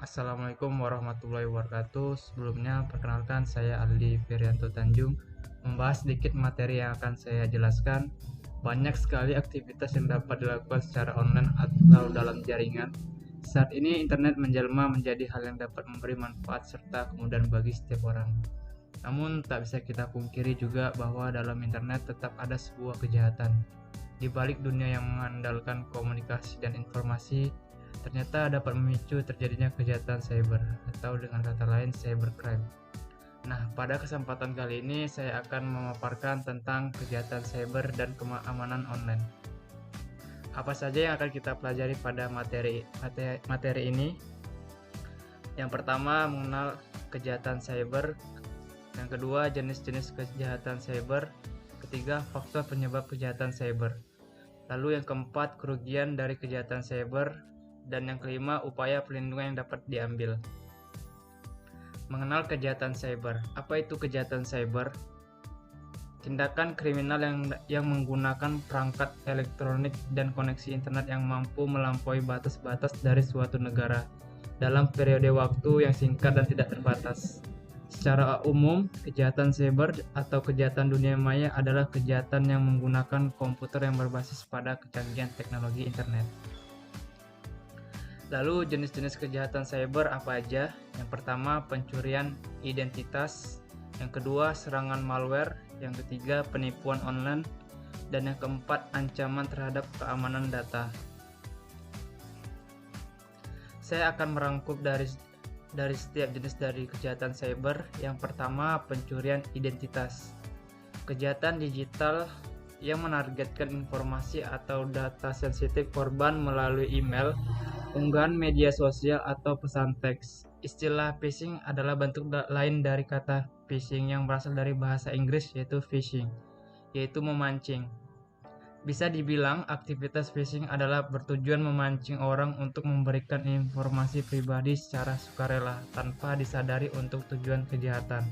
Assalamualaikum warahmatullahi wabarakatuh. Sebelumnya, perkenalkan saya Aldi Ferianto Tanjung. Membahas sedikit materi yang akan saya jelaskan. Banyak sekali aktivitas yang dapat dilakukan secara online atau dalam jaringan. Saat ini, internet menjelma menjadi hal yang dapat memberi manfaat serta kemudahan bagi setiap orang. Namun, tak bisa kita pungkiri juga bahwa dalam internet tetap ada sebuah kejahatan. Di balik dunia yang mengandalkan komunikasi dan informasi, ternyata dapat memicu terjadinya kejahatan cyber atau dengan kata lain cybercrime. Nah, pada kesempatan kali ini saya akan memaparkan tentang kejahatan cyber dan keamanan online. Apa saja yang akan kita pelajari pada materi ini? Yang pertama, mengenal kejahatan cyber. Yang kedua, jenis-jenis kejahatan cyber. Ketiga, faktor penyebab kejahatan cyber. Lalu yang keempat, kerugian dari kejahatan cyber. Dan yang kelima, upaya perlindungan yang dapat diambil. Mengenal kejahatan cyber. Apa itu kejahatan cyber? Tindakan kriminal yang menggunakan perangkat elektronik dan koneksi internet yang mampu melampaui batas-batas dari suatu negara dalam periode waktu yang singkat dan tidak terbatas. Secara umum, kejahatan cyber atau kejahatan dunia maya adalah kejahatan yang menggunakan komputer yang berbasis pada kecanggihan teknologi internet. Lalu jenis-jenis kejahatan cyber apa aja? Yang pertama, pencurian identitas. Yang kedua, serangan malware. Yang ketiga, penipuan online. Dan yang keempat, ancaman terhadap keamanan data. Saya akan merangkum dari setiap jenis dari kejahatan cyber. Yang pertama, pencurian identitas. Kejahatan digital yang menargetkan informasi atau data sensitif korban melalui email, unggahan media sosial, atau pesan teks. Istilah phishing adalah bentuk lain dari kata phishing yang berasal dari bahasa Inggris yaitu phishing, yaitu memancing. Bisa dibilang aktivitas phishing adalah bertujuan memancing orang untuk memberikan informasi pribadi secara sukarela tanpa disadari untuk tujuan kejahatan.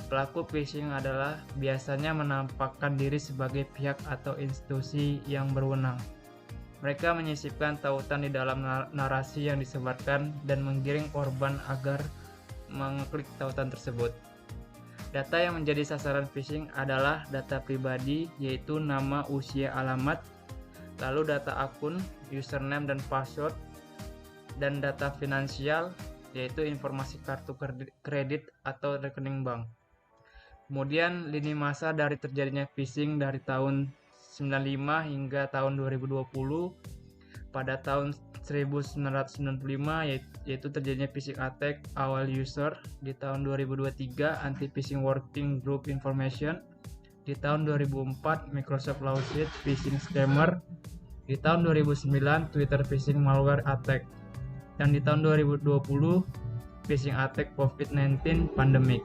Pelaku phishing adalah biasanya menampakkan diri sebagai pihak atau institusi yang berwenang. Mereka menyisipkan tautan di dalam narasi yang disebarkan dan menggiring korban agar mengklik tautan tersebut. Data yang menjadi sasaran phishing adalah data pribadi, yaitu nama, usia, alamat, lalu data akun, username dan password, dan data finansial, yaitu informasi kartu kredit atau rekening bank. Kemudian lini masa dari terjadinya phishing dari tahun 95 hingga tahun 2020. Pada tahun 1995 yaitu terjadinya phishing attack awal user. Di tahun 2023 anti-phishing working group information. Di tahun 2004 Microsoft Lawsuit phishing scammer. Di tahun 2009 Twitter phishing malware attack. Dan di tahun 2020 phishing attack COVID-19 pandemic.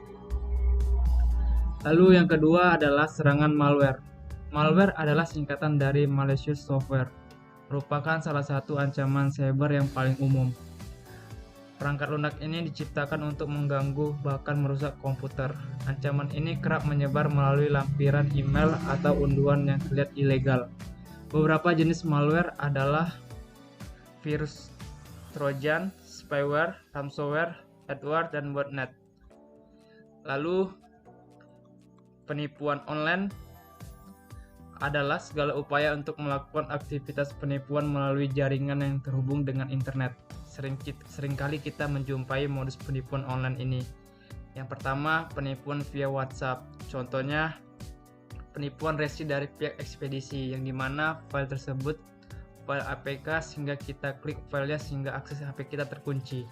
Lalu yang kedua adalah serangan malware. Malware adalah singkatan dari malicious software, merupakan salah satu ancaman cyber yang paling umum. Perangkat lunak ini diciptakan untuk mengganggu bahkan merusak komputer. Ancaman ini kerap menyebar melalui lampiran email atau unduhan yang terlihat ilegal. Beberapa jenis malware adalah virus Trojan, spyware, ransomware, adware, dan botnet. Lalu penipuan online adalah segala upaya untuk melakukan aktivitas penipuan melalui jaringan yang terhubung dengan internet. Seringkali kita menjumpai modus penipuan online ini. Yang pertama, penipuan via WhatsApp. Contohnya, penipuan resi dari pihak ekspedisi, yang dimana file tersebut file APK sehingga kita klik filenya sehingga akses HP kita terkunci.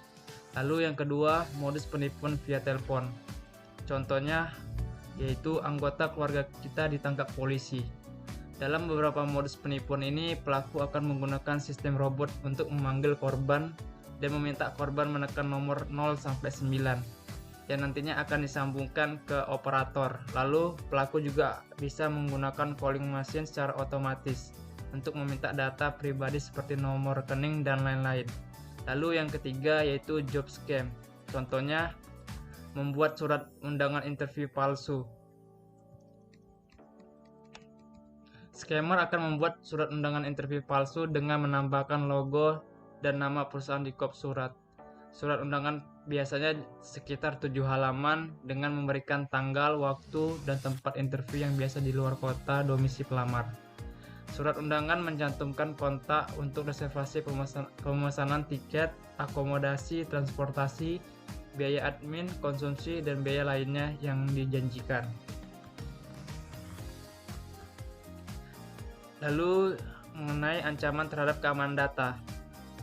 Lalu yang kedua, modus penipuan via telepon. Contohnya, yaitu anggota keluarga kita ditangkap polisi. Dalam beberapa modus penipuan ini, pelaku akan menggunakan sistem robot untuk memanggil korban dan meminta korban menekan nomor 0 sampai 9 yang nantinya akan disambungkan ke operator. Lalu pelaku juga bisa menggunakan calling machine secara otomatis untuk meminta data pribadi seperti nomor rekening dan lain-lain. Lalu yang ketiga yaitu job scam. Contohnya membuat surat undangan interview palsu. Scammer akan membuat surat undangan interview palsu dengan menambahkan logo dan nama perusahaan di kop surat. Surat undangan biasanya sekitar 7 halaman dengan memberikan tanggal, waktu, dan tempat interview yang biasa di luar kota domisili pelamar. Surat undangan mencantumkan kontak untuk reservasi pemesanan tiket, akomodasi, transportasi, biaya admin, konsumsi, dan biaya lainnya yang dijanjikan. Lalu mengenai ancaman terhadap keamanan data.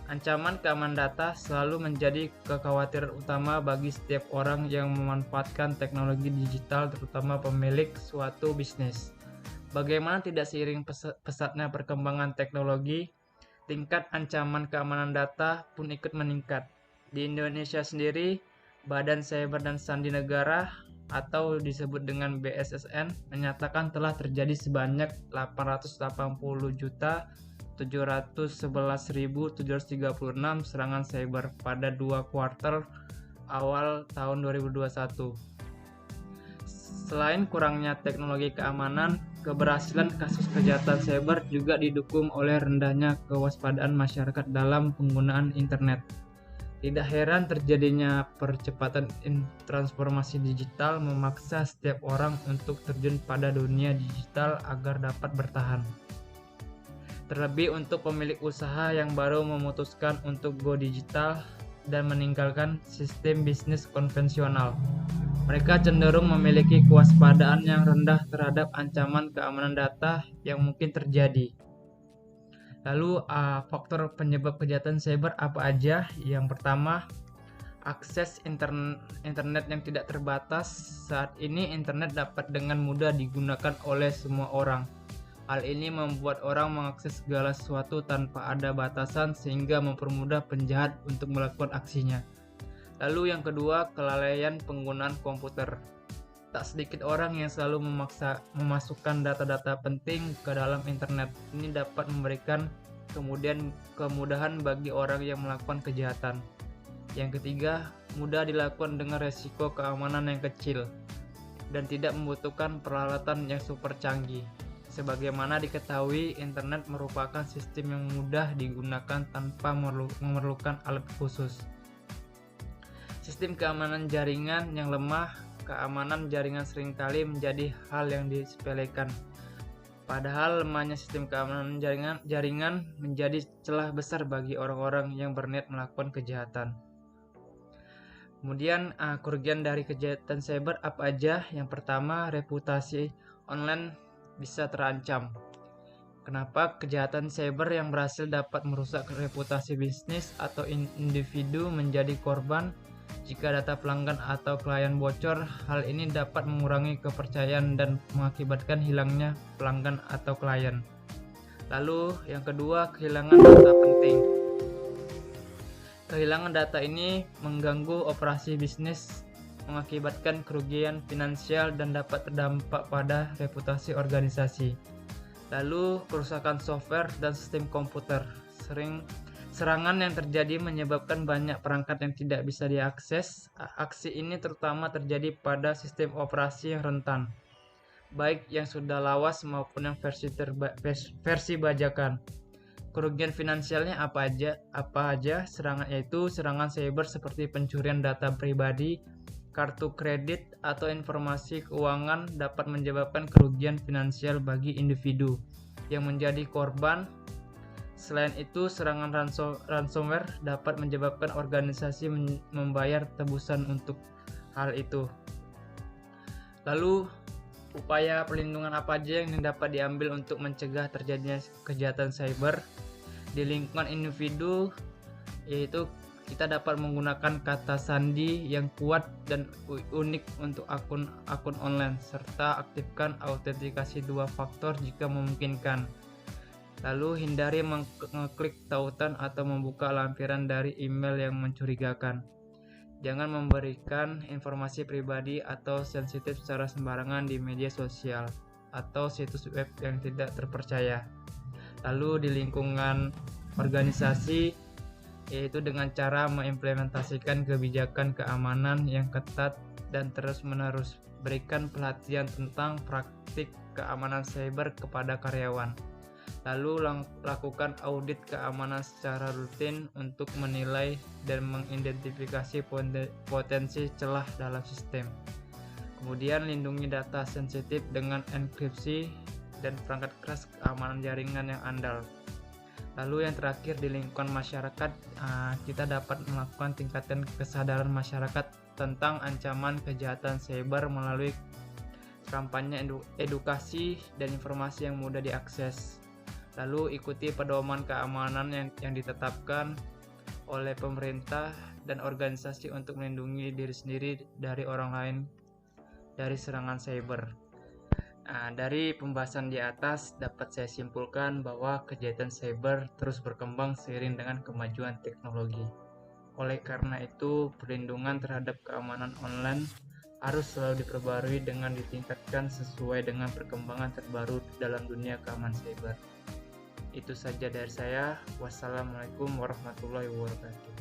Ancaman keamanan data selalu menjadi kekhawatiran utama bagi setiap orang yang memanfaatkan teknologi digital, terutama pemilik suatu bisnis. Bagaimana tidak seiring pesatnya perkembangan teknologi, tingkat ancaman keamanan data pun ikut meningkat. Di Indonesia sendiri, Badan Cyber dan Sandi Negara atau disebut dengan BSSN menyatakan telah terjadi sebanyak 880.711.736 serangan cyber pada 2 kuartal awal tahun 2021. Selain kurangnya teknologi keamanan, keberhasilan kasus kejahatan cyber juga didukung oleh rendahnya kewaspadaan masyarakat dalam penggunaan internet. Tidak heran terjadinya percepatan transformasi digital memaksa setiap orang untuk terjun pada dunia digital agar dapat bertahan. Terlebih untuk pemilik usaha yang baru memutuskan untuk go digital dan meninggalkan sistem bisnis konvensional. Mereka cenderung memiliki kewaspadaan yang rendah terhadap ancaman keamanan data yang mungkin terjadi. Lalu faktor penyebab kejahatan cyber apa aja? Yang pertama, akses internet yang tidak terbatas. Saat ini internet dapat dengan mudah digunakan oleh semua orang. Hal ini membuat orang mengakses segala sesuatu tanpa ada batasan sehingga mempermudah penjahat untuk melakukan aksinya. Lalu yang kedua, kelalaian penggunaan komputer. Tak sedikit orang yang selalu memasukkan data-data penting ke dalam internet. Ini dapat memberikan kemudahan bagi orang yang melakukan kejahatan. Yang ketiga, mudah dilakukan dengan resiko keamanan yang kecil dan tidak membutuhkan peralatan yang super canggih. Sebagaimana diketahui, internet merupakan sistem yang mudah digunakan tanpa memerlukan alat khusus. Sistem keamanan jaringan yang lemah, keamanan jaringan seringkali menjadi hal yang disepelekan. Padahal lemahnya sistem keamanan jaringan menjadi celah besar bagi orang-orang yang berniat melakukan kejahatan. Kemudian kerugian dari kejahatan cyber apa aja? Yang pertama, reputasi online bisa terancam. Kenapa? Kejahatan cyber yang berhasil dapat merusak reputasi bisnis atau individu menjadi korban. Jika data pelanggan atau klien bocor, hal ini dapat mengurangi kepercayaan dan mengakibatkan hilangnya pelanggan atau klien. Lalu yang kedua, kehilangan data penting. Kehilangan data ini mengganggu operasi bisnis, mengakibatkan kerugian finansial dan dapat berdampak pada reputasi organisasi. Lalu kerusakan software dan sistem komputer. Serangan yang terjadi menyebabkan banyak perangkat yang tidak bisa diakses. Aksi ini terutama terjadi pada sistem operasi yang rentan, baik yang sudah lawas maupun yang versi bajakan. Kerugian finansialnya apa aja? Serangan cyber seperti pencurian data pribadi, kartu kredit, atau informasi keuangan dapat menyebabkan kerugian finansial bagi individu yang menjadi korban. Selain itu, serangan ransomware dapat menyebabkan organisasi membayar tebusan untuk hal itu. Lalu, upaya perlindungan apa aja yang dapat diambil untuk mencegah terjadinya kejahatan cyber di lingkungan individu, yaitu kita dapat menggunakan kata sandi yang kuat dan unik untuk akun online, serta aktifkan autentikasi 2 faktor jika memungkinkan. Lalu hindari mengklik tautan atau membuka lampiran dari email yang mencurigakan. Jangan memberikan informasi pribadi atau sensitif secara sembarangan di media sosial atau situs web yang tidak terpercaya. Lalu di lingkungan organisasi, yaitu dengan cara mengimplementasikan kebijakan keamanan yang ketat dan terus-menerus berikan pelatihan tentang praktik keamanan cyber kepada karyawan. Lalu lakukan audit keamanan secara rutin untuk menilai dan mengidentifikasi potensi celah dalam sistem. Kemudian lindungi data sensitif dengan enkripsi dan perangkat keras keamanan jaringan yang andal. Lalu yang terakhir, di lingkungan masyarakat, kita dapat melakukan tingkatan kesadaran masyarakat tentang ancaman kejahatan cyber melalui kampanye edukasi dan informasi yang mudah diakses. Lalu ikuti pedoman keamanan yang ditetapkan oleh pemerintah dan organisasi untuk melindungi diri sendiri dari orang lain dari serangan cyber. Dari pembahasan di atas dapat saya simpulkan bahwa kejahatan cyber terus berkembang seiring dengan kemajuan teknologi. Oleh karena itu, perlindungan terhadap keamanan online harus selalu diperbarui dengan ditingkatkan sesuai dengan perkembangan terbaru dalam dunia keamanan cyber. Itu saja dari saya. Wassalamualaikum warahmatullahi wabarakatuh.